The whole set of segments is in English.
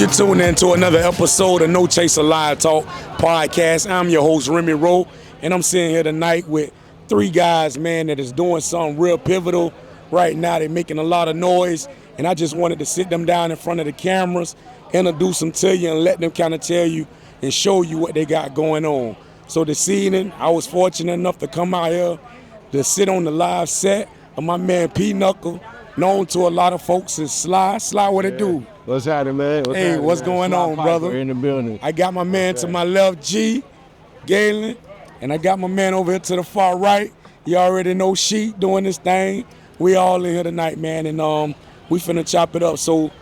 you're tuning in to another episode of No Chaser Live Talk podcast. I'm your host, Remy Roe, and I'm sitting here tonight with three guys, man, that is doing something real pivotal right now. They're making a lot of noise, and I just wanted to sit them down in front of the cameras, introduce them to you, and let them kind of tell you and show you what they got going on. So this evening, I was fortunate enough to come out here to sit on the live set of my man Pinnacle, known to a lot of folks as Sly. Sly, what it do? What's happening, man? What's going on, brother? In the building. I got my man to my left, G, Gailey, and I got my man over here to the far right. You already know Sheik doing this thing. We all in here tonight, man, and we finna chop it up. So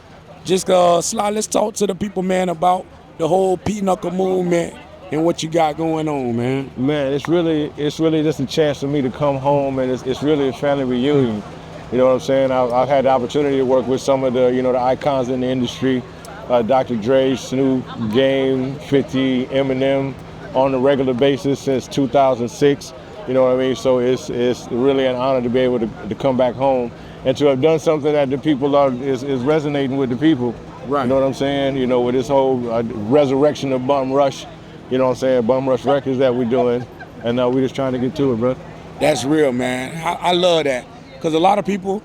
just Sly, let's talk to the people, man, about the whole Pinnacle movement and what you got going on, man. Man, it's really just a chance for me to come home, and it's really a family reunion. You know what I'm saying? I've had the opportunity to work with some of the, the icons in the industry, Dr. Dre, Snoop, Game, 50, Eminem, on a regular basis since 2006. You know what I mean? So it's really an honor to be able to come back home and to have done something that the people is resonating with the people. Right. You know what I'm saying? With this whole resurrection of Bum Rush, you know what I'm saying? Bum Rush Records that we're doing, and we're just trying to get to it, bro. That's real, man. I love that. Because a lot of people,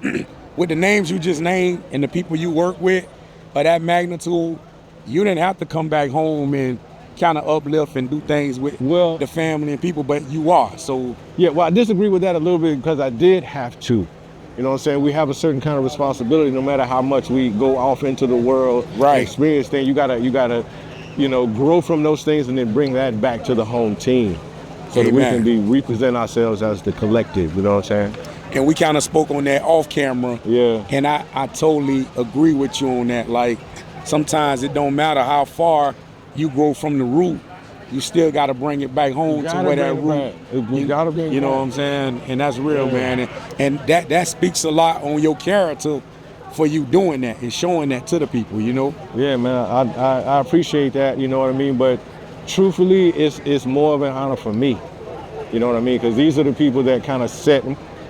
with the names you just named and the people you work with, of that magnitude, you didn't have to come back home and kind of uplift and do things with the family and people, but you are, so. Yeah, well, I disagree with that a little bit because I did have to. You know what I'm saying? We have a certain kind of responsibility no matter how much we go off into the world, right, experience things. You gotta, grow from those things and then bring that back to the home team so Amen. That we can represent ourselves as the collective, you know what I'm saying? And we kind of spoke on that off camera. Yeah. And I totally agree with you on that. Like, sometimes it don't matter how far you grow from the root, you still got to bring it back home to where that root. You got to bring it back. You know what I'm saying? And that's real, man. And that speaks a lot on your character for you doing that and showing that to the people, Yeah, man. I appreciate that, you know what I mean? But truthfully, it's more of an honor for me. You know what I mean? Because these are the people that kind of set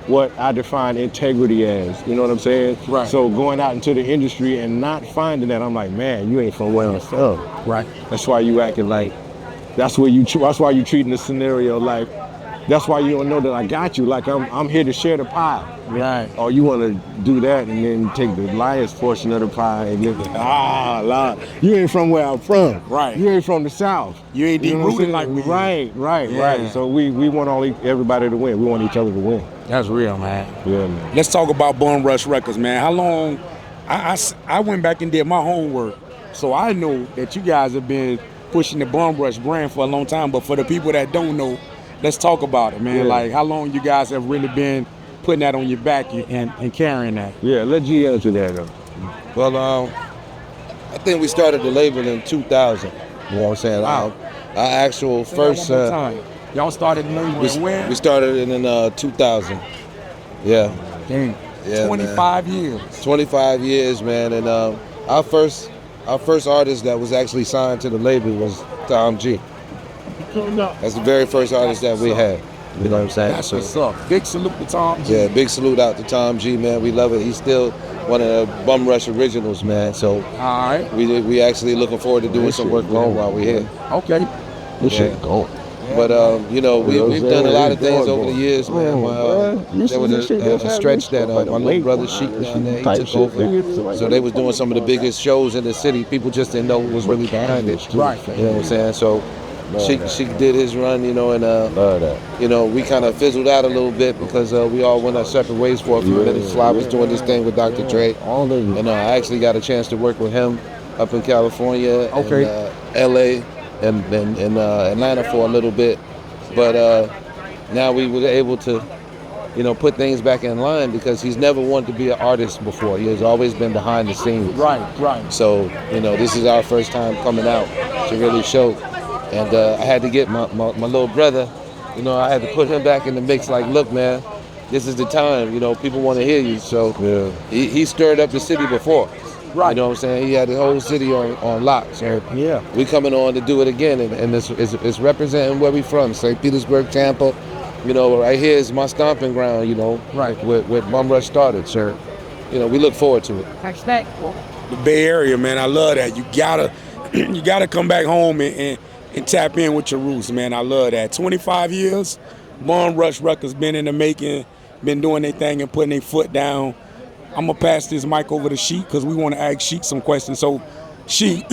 what I define integrity as, you know what I'm saying? Right. So going out into the industry and not finding that, I'm like, man, you ain't from where I'm from. Right. That's why you acting like, that's why you treating the scenario like, that's why you don't know that I got you, like I'm here to share the pie. Right. Or you want to do that and then take the lion's portion of the pie and give it, Lord, you ain't from where I'm from. Right. You ain't from the South. You ain't deep-rooted like me. Right. So we want everybody to win. We want each other to win. That's real, man. Yeah, man. Let's talk about Bum Rush Records, man. How long? I went back and did my homework, so I know that you guys have been pushing the Bum Rush brand for a long time. But for the people that don't know, let's talk about it, man. Yeah. Like, how long you guys have really been putting that on your back and carrying that? Yeah, let G answer that, though. Well, I think we started the label in 2000. You know what I'm saying? Wow. Our actual first. Y'all started when? We started it in 2000. Yeah. Dang. Yeah, 25 years. 25 years, man. And our first artist that was actually signed to the label was Tom G. That's the very first artist that we had. You know what I'm saying? That's what's up. Big salute to Tom G. Yeah, big salute out to Tom G, man. We love it. He's still one of the Bum Rush originals, man. So all right. We actually looking forward to doing some work long while we're here. Okay. This shit going. But we've done a lot of things over the years, man. There was a stretch that my little brother Sheik was down there. He took over. So they was doing some of the biggest shows in the city. People just didn't know what was really behind it. Right. You know what I'm saying? So Sheik did his run, and we kind of fizzled out a little bit because we all went our separate ways for a few minutes. Sly was doing this thing with Dr. Dre, and I actually got a chance to work with him up in California, and LA. And Atlanta for a little bit, but now we were able to, put things back in line because he's never wanted to be an artist before. He has always been behind the scenes. Right. So, this is our first time coming out to really show. And I had to get my little brother, I had to put him back in the mix like, look, man, this is the time, people want to hear you. So he stirred up the city before. Right. You know what I'm saying? He had the whole city on lock. So we coming on to do it again, and it's representing where we from. St. Petersburg, Tampa. Right here is my stomping ground. Right. Where Bum Rush started. So, we look forward to it. the Bay Area, man. I love that. You gotta you gotta come back home and tap in with your roots, man. I love that. 25 years, Bum Rush Records been in the making, been doing their thing and putting their foot down. I'm gonna pass this mic over to Sheik because we want to ask Sheik some questions. So, Sheik,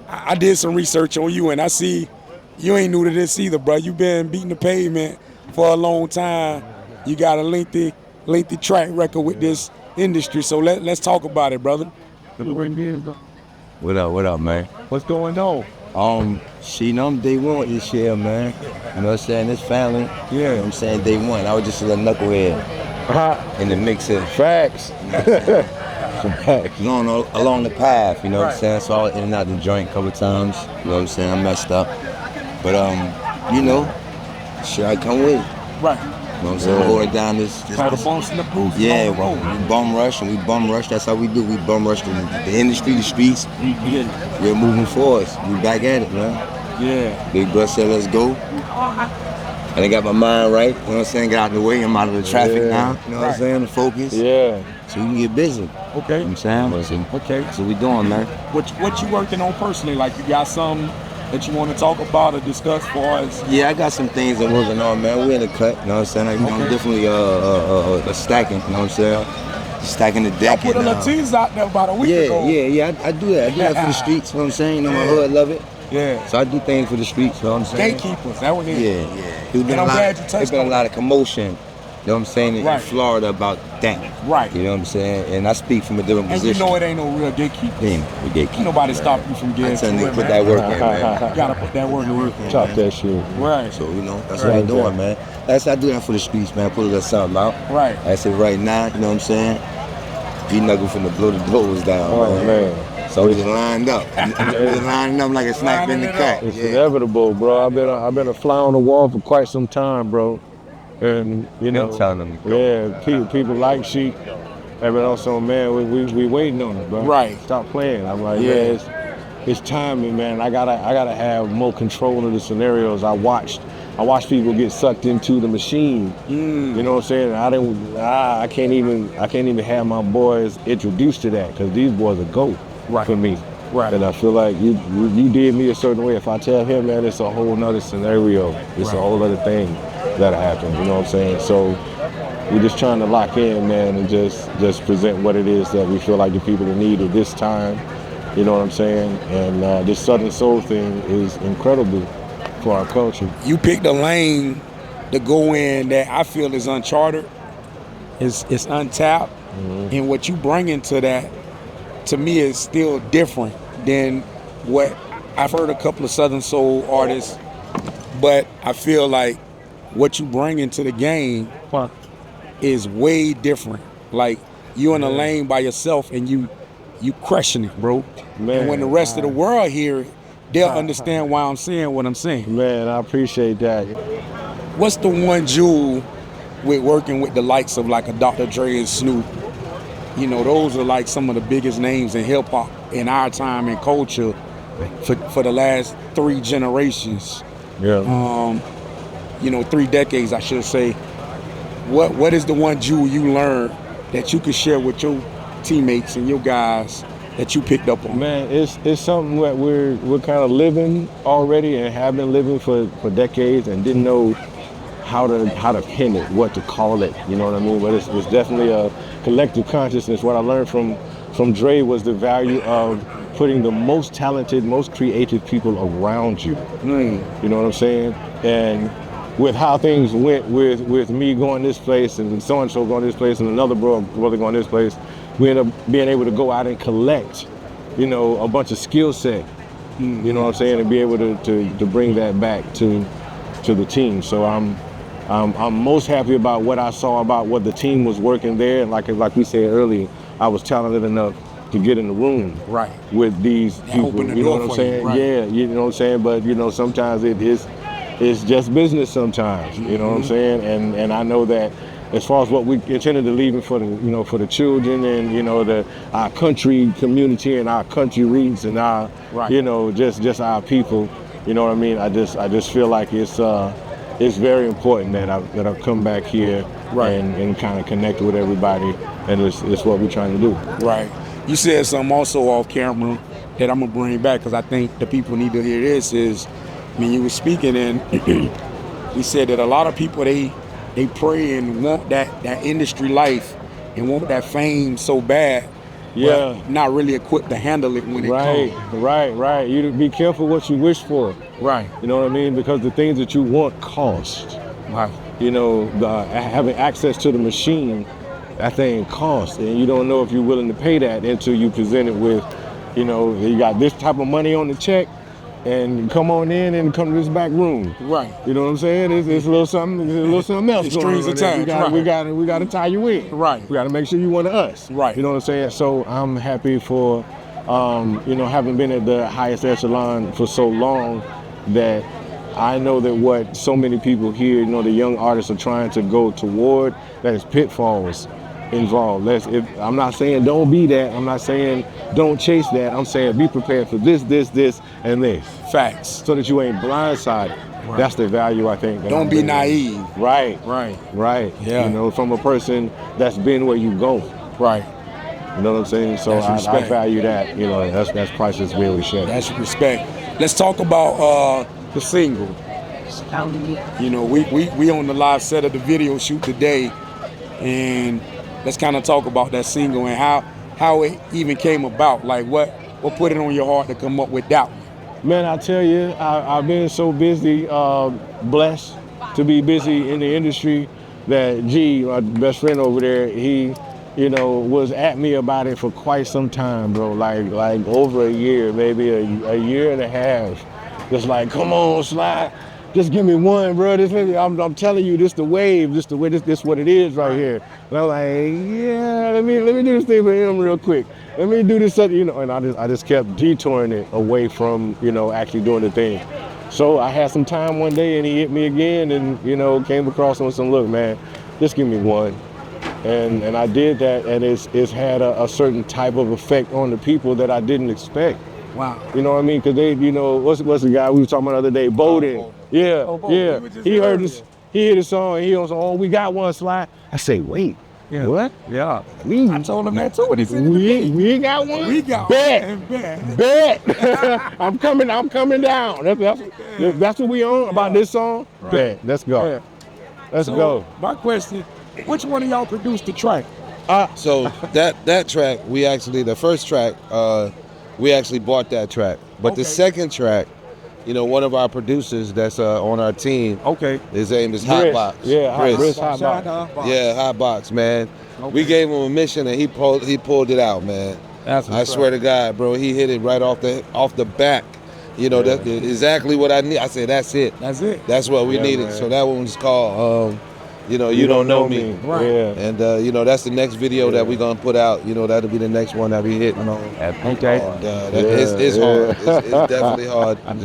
I did some research on you, and I see you ain't new to this either, bro. You've been beating the pavement for a long time. You got a lengthy track record with this industry. So let's talk about it, brother. What up, man? What's going on? She know I'm day one this year, man. You know what I'm saying? This family. Yeah. You know what I'm saying? Day one. I was just a little knucklehead in the mix of Facts. some facts. Along the path, you know what I'm saying? So I was in and out the joint a couple times. You know what I'm saying? I messed up. But you know, shit I come with. Right. You know what I'm saying? Hold it down this bumps in the booth. yeah, we bum rush and we bum rush. That's how we do. We bum rush the industry, the streets. We're moving forward. We back at it, man. Yeah. Big bro said, let's go. And I got my mind right. You know what I'm saying? Get out of the way. I'm out of the traffic now. You know what I'm saying? The focus. Yeah. So we can get busy. Okay. You know what I'm saying? Okay. That's what we doing, man. What you working on personally? Like, you got some that you want to talk about or discuss for us? Yeah, I got some things I'm working on, man. We in the cut, you know what I'm saying? I'm definitely stacking, you know what I'm saying? Stacking the deck. I put a little tease out there about a week ago. Yeah, I do that. I do that for the streets, you know what I'm saying? You know, my hood love it. Yeah. So I do things for the streets, you know what I'm saying? Gatekeepers, that was it. Yeah. And I'm glad you touched There's been on a lot of commotion, you know what I'm saying, in Right. Florida about that. Right. You know what I'm saying? And I speak from a different And position. you know it ain't no real gatekeepers. We gatekeep. Ain't nobody stop you from I getting tell to you, it, put man. that work in, man. You gotta put that work in. Chop that shit. Right. So, you know, that's what I'm doing, man. That's I do that for the streets, man. Put a little something out. Right. I said right now, you know what I'm saying? G-Knuckle finna blow the doors down, man. So we just lined up. Just lining up like a sniper in the cut. It's inevitable, bro. I've been a fly on the wall for quite some time, bro. And you know, telling them. people like Sheik. Have been also, man, we waiting on it, bro. Right. Stop playing. I'm like, man, it's timing, man. I gotta have more control of the scenarios. I watched people get sucked into the machine. You know what I'm saying? I can't even have my boys introduced to that because these boys are GOAT for me. Right. And I feel like you did me a certain way. If I tell him, man, it's a whole nother scenario. It's a whole other thing that'll happen. You know what I'm saying? So we're just trying to lock in, man, and just present what it is that we feel like the people need at this time. You know what I'm saying? And this Southern Soul thing is incredible for our culture. You picked a lane to go in that I feel is uncharted. It's untapped. And what you bring into that, to me, is still different than what I've heard a couple of Southern Soul artists, but I feel like what you bring into the game is way different. Like, you in a lane by yourself and you crushing it, bro. Man, and when the rest of the world hear it, they'll understand why I'm saying what I'm saying. Man, I appreciate that. What's the one jewel with working with the likes of like a Dr. Dre and Snoop? You know, those are like some of the biggest names in hip hop in our time and culture for the last 3 generations. Yeah. 3 decades, I should say. What is the one jewel you learned that you could share with your teammates and your guys that you picked up on? Man, it's something that we're kind of living already and have been living for decades and didn't know how to pin it, what to call it. You know what I mean? But it's definitely a collective consciousness. What I learned from Dre was the value of putting the most talented, most creative people around you. You know what I'm saying? And with how things went with me going this place and so-and-so going this place and another brother going this place, we ended up being able to go out and collect, you know, a bunch of skill set, you know what I'm saying, and be able to bring that back to the team. So I'm most happy about what I saw about what the team was working there. And like we said earlier, I was talented enough to get in the room with these people. You know what I'm saying? Yeah, you know what I'm saying? But you know, sometimes it's just business sometimes. You know what I'm saying? And I know that as far as what we intended to leave for the children and you know our country community and our country roots and our you know just our people. You know what I mean? I just feel like it's very important that I've come back here and kind of connect with everybody, and it's what we're trying to do. Right. You said something also off camera that I'm gonna bring back because I think the people need to hear this. Is when you were speaking and you said that a lot of people they pray and want that industry life and want that fame so bad. Yeah. But not really equipped to handle it when it comes. Right. You be careful what you wish for. Right. You know what I mean? Because the things that you want cost. Right. You know, having access to the machine, that thing costs, and you don't know if you're willing to pay that until you present it with, you know, you got this type of money on the check, and come on in and come to this back room. Right. You know what I'm saying? It's a little something else going on. Strings attached. We got to tie you in. Right. We got to make sure you one of us. Right. You know what I'm saying? So I'm happy for, you know, having been at the highest echelon for so long that I know that what so many people here, you know, the young artists are trying to go toward, that is pitfalls involved. I'm not saying don't be that. I'm not saying don't chase that. I'm saying be prepared for this, and this. Facts. So that you ain't blindsided. Right. That's the value, I think. Don't be naive. Right. Yeah. You know, from a person that's been where you go. Right. You know what I'm saying? So I value that. You know, that's priceless, really shit. That's respect. Let's talk about the single. You know, we on the live set of the video shoot today, and let's kind of talk about that single and how it even came about. Like what put it on your heart to come up with that one? Man, I tell you, I've been so busy, blessed to be busy in the industry that G, my best friend over there, he, you know, was at me about it for quite some time, bro. Like over a year, maybe a year and a half. Just like, come on, Slide. Just give me one, bro. I'm telling you, this the wave. This what it is right here. And I'm like, yeah, let me do this thing for him real quick. Let me do this, you know. And I just kept detouring it away from, you know, actually doing the thing. So I had some time one day, and he hit me again, and you know, came across on some, look, man, just give me one. And I did that, and it's had a certain type of effect on the people that I didn't expect. Wow. You know what I mean? Because they, you know, what's the guy we were talking about the other day? Bowden. Yeah. He heard this. He heard the song, and he was, oh, we got one, Slide. I say, wait. Yeah. What? Yeah. I told him that too. What he said? We ain't got one. We got Bet. one. Bet. I'm coming down. That's what we on about this song. Right. Bet. Let's go. Yeah. Let's go. My question: which one of y'all produced the track? So that track, the first track, we actually bought that track. But the second track, you know, one of our producers that's on our team, his name is Hotbox. Yeah, Hotbox. Yeah, Hotbox, man. Okay. We gave him a mission and he pulled it out, man. I swear to God, bro, he hit it right off the back. You know, that's exactly what I need. I said, that's it. That's what we needed. Man. So that one's called you know, you don't know me. Right. Yeah. And you know, that's the next video that we're gonna put out. You know, that'll be the next one that we hit. Okay. And it's hard. It's definitely hard. But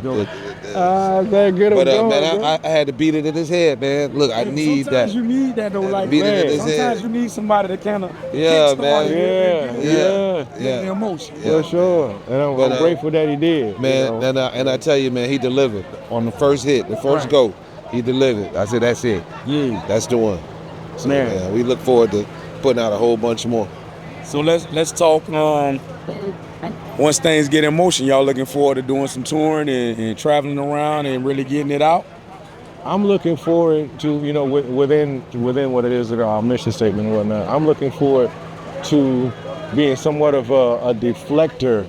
man, I had to beat it in his head, man. Look, I need that. Sometimes you need that though, like beat it in his sometimes head. you need somebody to kind of Yeah. the emotion. For sure. And I'm grateful that he did. Man, you know? and I tell you, man, he delivered on the first hit, the first go. He delivered. I said, that's it. Yeah. That's the one. So, man, we look forward to putting out a whole bunch more. So let's talk. Once things get in motion, y'all looking forward to doing some touring and traveling around and really getting it out? I'm looking forward to, you know, within what it is, our mission statement and whatnot, I'm looking forward to being somewhat of a deflector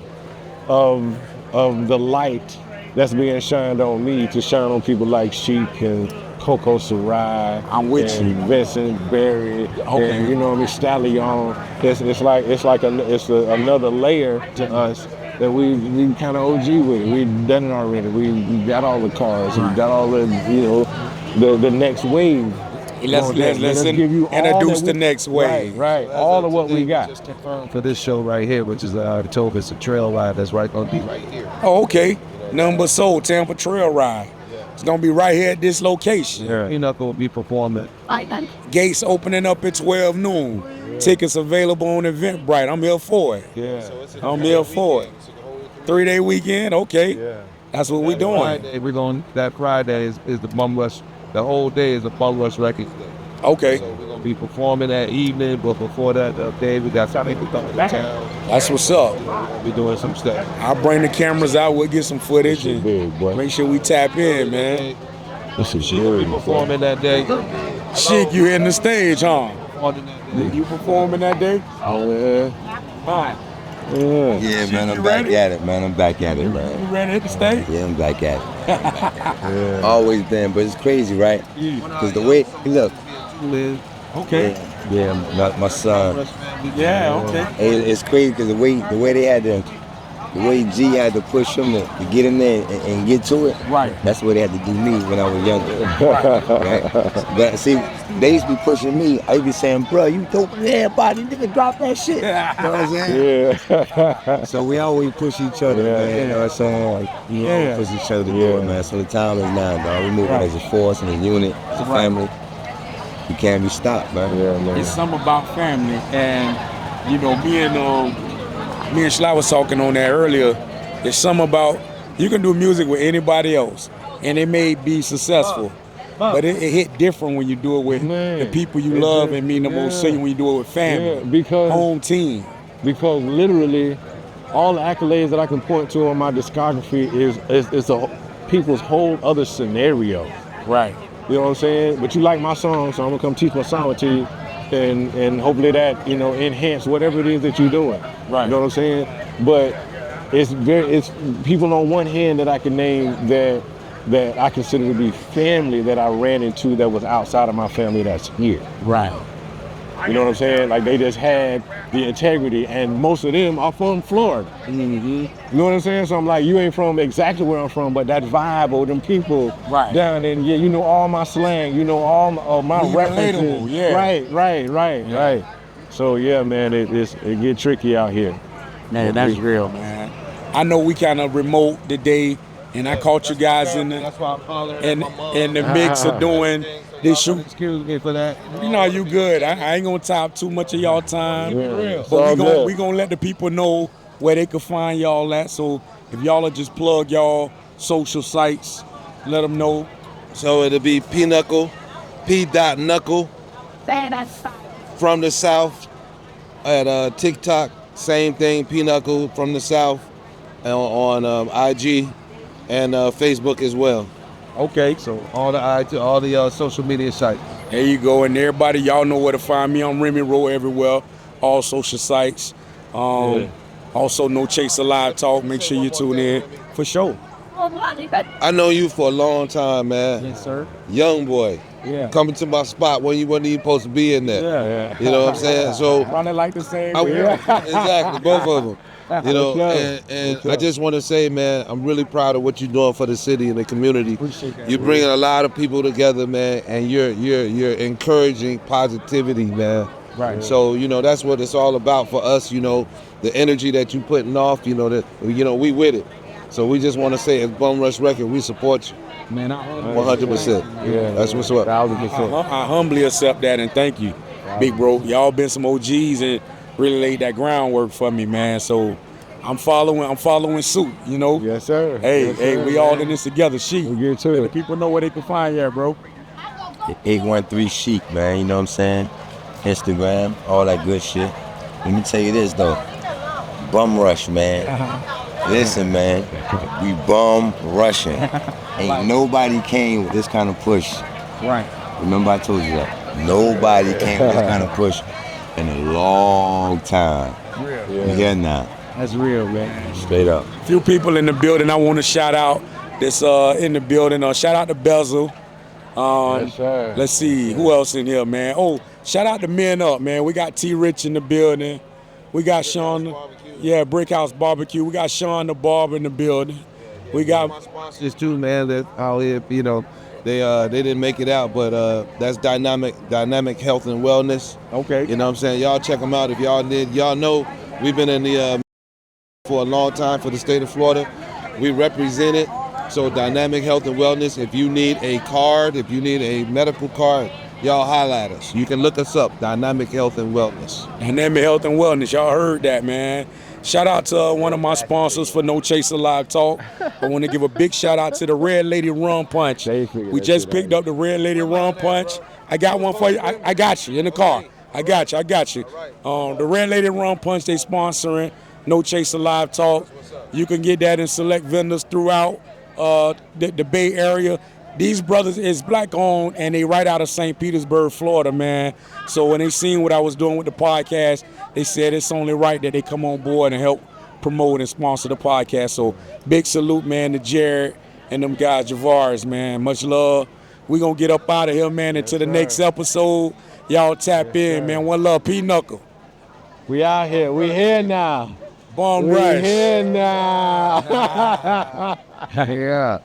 of the light that's being shined on me to shine on people like Sheik and Coco Sarai. I'm with and you. Vincent Berry. And, you know what I mean, Stallion. It's another layer to us that we kind of OG with it. We've done it already. We got all the cars. We got all the, you know, the next wave. Let's give you introduce the next wave. Right. All of what we got. Just confirmed for this show right here, which is October. It's a trail ride that's going to be right here. Oh, okay. Nothing but soul, Tampa Trail Ride. It's going to be right here at this location. Yeah. Pinnacle will be performing. Gates opening up at 12 noon. Yeah. Tickets available on Eventbrite. I'm here for it. Yeah. I'm here for it. 3-day weekend? Okay. Yeah. That's what we're doing. That Friday is the Bum Rush. The whole day is a Bum Rush record day. Okay. So we're going to be performing that evening, but before that day, we got some people coming to town. That's what's up. We doing some stuff. I'll bring the cameras out. We'll get some footage and make sure we tap in, man. This is She will be performing that day. Sheik, you in the stage, huh? You performing that day? Oh, yeah. Fine. Yeah, man, I'm back at it, man. I'm back at it, man. You ready to hit the stage? Yeah, I'm back at it. Always been, but it's crazy, right? Because the way, look, Okay. yeah, my son. Yeah, okay. It's crazy because the way they had to, the way G had to push him to get in there and get to it. Right. That's what they had to do me when I was younger. Right? But see, they used to be pushing me. I used to be saying, bro, you dope in everybody, nigga, drop that shit. You know what I'm saying? Yeah. So we always push each other, man. You know what I'm saying? Like, you know, push each other to do it, man. So the time is now, dog. We moving as a force and a unit, as a family. We can't be stopped, man. Yeah, man. It's something about family, and you know, me and Shla was talking on that earlier. There's something about you can do music with anybody else, and it may be successful, but it hit different when you do it with the people you love and mean the most to you when you do it with family, because home team. Because literally, all the accolades that I can point to on my discography is people's whole other scenario. Right. You know what I'm saying? But you like my song, so I'm gonna come teach my song to you, and hopefully that enhance whatever it is that you're doing. Right. You know what I'm saying? But it's people on one hand that I can name that I consider to be family that I ran into that was outside of my family that's here. Right. You know what I'm saying? Like they just had the integrity, and most of them are from Florida. Mm-hmm. You know what I'm saying? So I'm like, you ain't from exactly where I'm from, but that vibe or them people down in, you know all my slang, you know all my references. Relatable, yeah. Right. So yeah, man, it get tricky out here. Man, that's real, man. I know we kind of remote today, and I caught you guys in the mix of doing this shoot. Excuse me for that. You know you good. I ain't gonna top too much of y'all time, Yeah. but we gonna let the people know where they can find y'all at. So if y'all will just plug y'all social sites, let them know. So it'll be Pinnacle, P.Knuckle, from the South at TikTok. Same thing, Pinnacle from the South on IG and Facebook as well. Okay, so all the social media sites. There you go, and everybody, y'all know where to find me. I'm Remy Roe everywhere, all social sites. Also, No Chaser Live Talk. Make sure you tune in for sure. I know you for a long time, man. Yes, sir. Young boy. Yeah. Coming to my spot when you wasn't even supposed to be in there. Yeah. You know what I'm saying? So Running like the same. exactly, both of them. You know, and I just want to say, man, I'm really proud of what you're doing for the city and the community. Appreciate that. You're bringing a lot of people together, man, and you're encouraging positivity, man. Right. So that's what it's all about for us. The energy that you putting off. We with it. So we just want to say, as Bum Rush Record, we support you. Man, 100%. Yeah, That's what's up. 1,000%. I humbly accept that and thank you, big bro. Y'all been some OGs and really laid that groundwork for me, man. So I'm following suit, Yes, sir. Hey, Yes, sir, we all in this together, Shee. We get to Let the it. people know where they can find you at, bro. 813 Sheik, man. You know what I'm saying? Instagram, all that good shit. Let me tell you this though, Bum Rush, man. Listen, man, we bum rushing. Ain't nobody came with this kind of push. Right. Remember I told you that. Nobody came with this kind of push in a long time. You hear now? That's real, man. Straight up. Few people in the building I want to shout out. That's in the building. Shout out to Bezel. Yes, sir. Let's see who else in here, man. Oh, shout out to Men Up, man. We got T Rich in the building. We got Sean. Yeah, Brick House Barbecue. We got Sean the Barber in the building. We got my sponsors too, man. That out here, they didn't make it out, but that's Dynamic Health and Wellness. okay. You know what I'm saying? Y'all check them out if y'all did. Y'all know we've been in the for a long time for the state of Florida. We represent it. So Dynamic Health and Wellness, if you need a card, if you need a medical card, y'all holla at us. You can look us up, Dynamic Health and Wellness. Dynamic Health and Wellness. Y'all heard that, man. Shout out to one of my sponsors for No Chaser Live Talk. I want to give a big shout out to the Red Lady Rum Punch. We just picked up the Red Lady Rum Punch. I got one for you. I got you in the car. I got you. The Red Lady Rum Punch, they sponsoring No Chaser Live Talk. You can get that in select vendors throughout the Bay Area. These brothers is black owned and they right out of St. Petersburg, Florida, man. So when they seen what I was doing with the podcast, they said it's only right that they come on board and help promote and sponsor the podcast. So big salute, man, to Jared and them guys, Javars, man. Much love. We gonna get up out of here, man, until the next episode. Y'all tap in, man. One love, Pinnacle. We out here. We here now. Bomb We Rush. here now. Yeah.